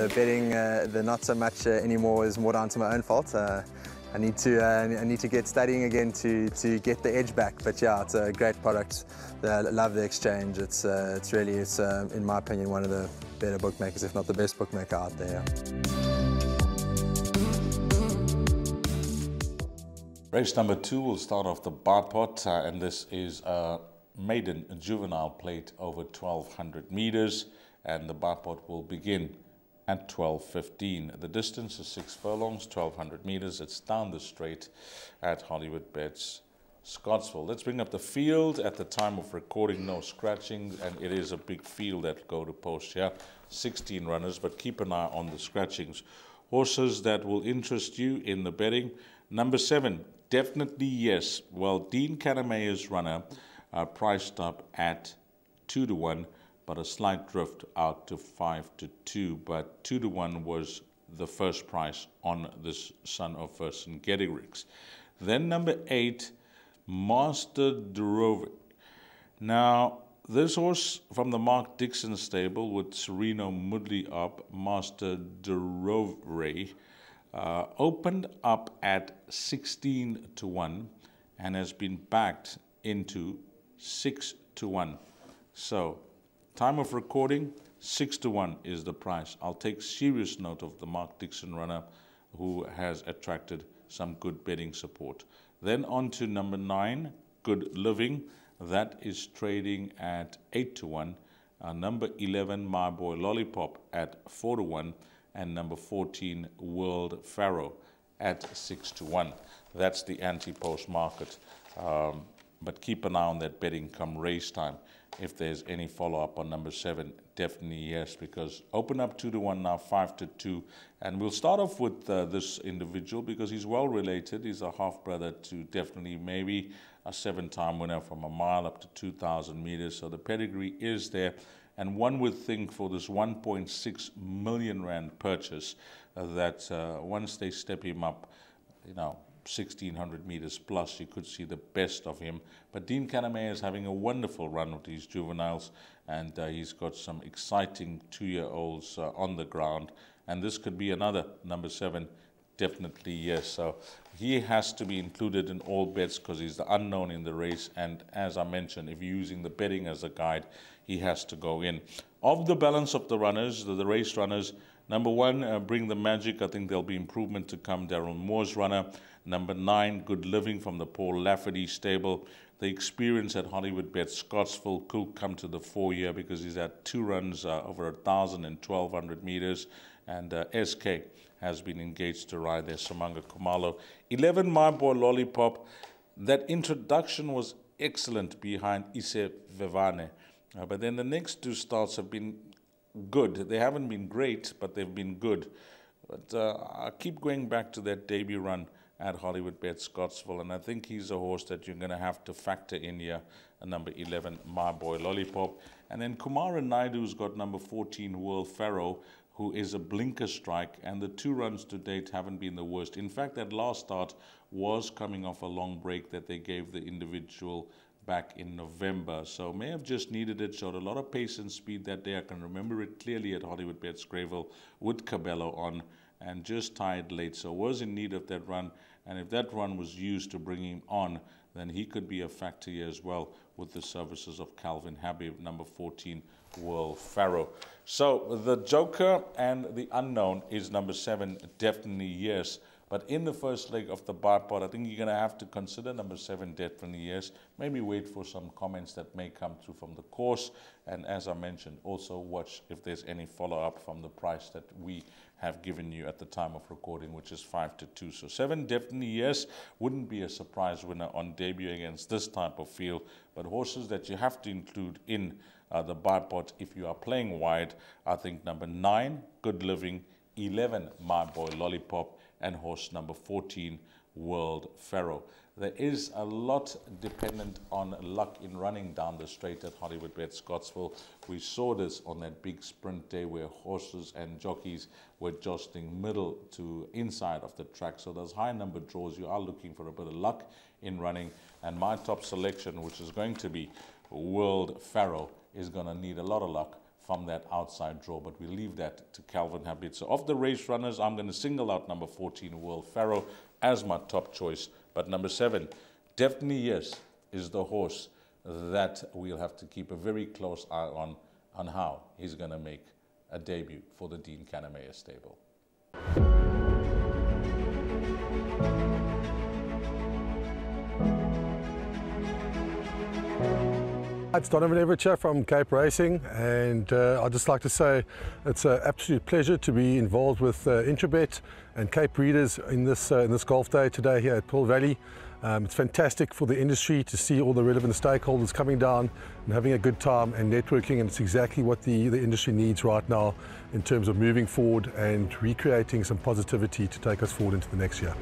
the betting, the not so much anymore, is more down to my own fault. I need to get studying again to get the edge back. But yeah, it's a great product. I love the exchange. It's really, in my opinion, one of the better bookmakers, if not the best bookmaker out there. Race number 2 will start off the bar pot, and this is a maiden juvenile plate over 1,200 meters, and the bar pot will begin at 12:15. The distance is 6 furlongs, 1,200 meters. It's down the straight at Hollywoodbets Scottsville. Let's bring up the field. At the time of recording, no scratching, and it is a big field that go to post here. 16 runners, but keep an eye on the scratchings. Horses that will interest you in the betting. Number 7, definitely yes. Well, Dean Kanemaya's runner priced up at 2-1, but a slight drift out to 5-2. But 2-1 was the first price on this son of Vercingetorix. Then number 8, Master Durovic. Now, this horse from the Mark Dixon stable with Sereno Mudley up, Master Durovic, opened up at 16-1 and has been backed into 6-1. So, time of recording, 6-1 is the price. I'll take serious note of the Mark Dixon runner, who has attracted some good betting support. Then on to number 9, Good Living. That is trading at 8-1. Number 11, My Boy Lollipop, at 4-1. And number 14, World Pharaoh, at 6-1. That's the anti-post market. But keep an eye on that betting come race time. If there's any follow-up on number 7, definitely yes, because open up 2-1 now, 5-2. And we'll start off with this individual because he's well related. He's a half-brother to definitely maybe a 7-time winner from a mile up to 2,000 meters. So the pedigree is there. And one would think for this 1.6 million rand purchase that once they step him up, 1,600 meters plus, you could see the best of him. But Dean Kanamea is having a wonderful run with these juveniles, and he's got some exciting 2-year-olds on the ground. And this could be another number 7, definitely yes. So he has to be included in all bets because he's the unknown in the race. And as I mentioned, if you're using the betting as a guide, he has to go in. Of the balance of the runners, the race runners, number 1, Bring the Magic. I think there'll be improvement to come. Daryl Moore's runner. Number 9, Good Living from the Paul Lafferty stable. The experience at Hollywoodbets Scottsville could come to the 4-year because he's had 2 runs over 1,000 and 1,200 meters. And SK has been engaged to ride there, Samanga Kumalo. 11, My Boy Lollipop. That introduction was excellent behind Ise Vevane. But then the next 2 starts have been good. They haven't been great, but they've been good. But I keep going back to that debut run at Hollywoodbets Scottsville, and I think he's a horse that you're going to have to factor in here, number 11, My Boy Lollipop. And then Kumara Naidu's got number 14, World Pharaoh, who is a blinker strike, and the 2 runs to date haven't been the worst. In fact, that last start was coming off a long break that they gave the individual back in November, so may have just needed it. Showed a lot of pace and speed that day. I can remember it clearly at Hollywoodbets Greyville with Cabello on, and just tied late, so was in need of that run. And if that run was used to bring him on, then he could be a factor here as well with the services of Calvin Habib, number 14, World Pharaoh. So the joker and the unknown is number 7, definitely yes. But in the first leg of the bar pot, I think you're going to have to consider number 7, definitely yes. Maybe wait for some comments that may come through from the course. And as I mentioned, also watch if there's any follow-up from the price that we have given you at the time of recording, which is 5-2. So 7, definitely yes. Wouldn't be a surprise winner on debut against this type of field. But horses that you have to include in the bar pot if you are playing wide, I think number 9, Good Living, 11, My Boy Lollipop, and horse number 14, World Pharaoh. There is a lot dependent on luck in running down the straight at Hollywoodbets Scottsville. We saw this on that big sprint day where horses and jockeys were jostling middle to inside of the track. So those high number draws, you are looking for a bit of luck in running. And my top selection, which is going to be World Pharaoh, is going to need a lot of luck. from that outside draw, but we leave that to Calvin Habit. So of the race runners, I'm going to single out number 14, Will Farrow, as my top choice. But number 7, definitely yes, is the horse that we'll have to keep a very close eye on how he's going to make a debut for the Dean Kannemeyer stable. It's Donovan Everett from Cape Racing, and I'd just like to say it's an absolute pleasure to be involved with Intrabet and Cape Breeders in this golf day today here at Pearl Valley. It's fantastic for the industry to see all the relevant stakeholders coming down and having a good time and networking, and it's exactly what the industry needs right now in terms of moving forward and recreating some positivity to take us forward into the next year.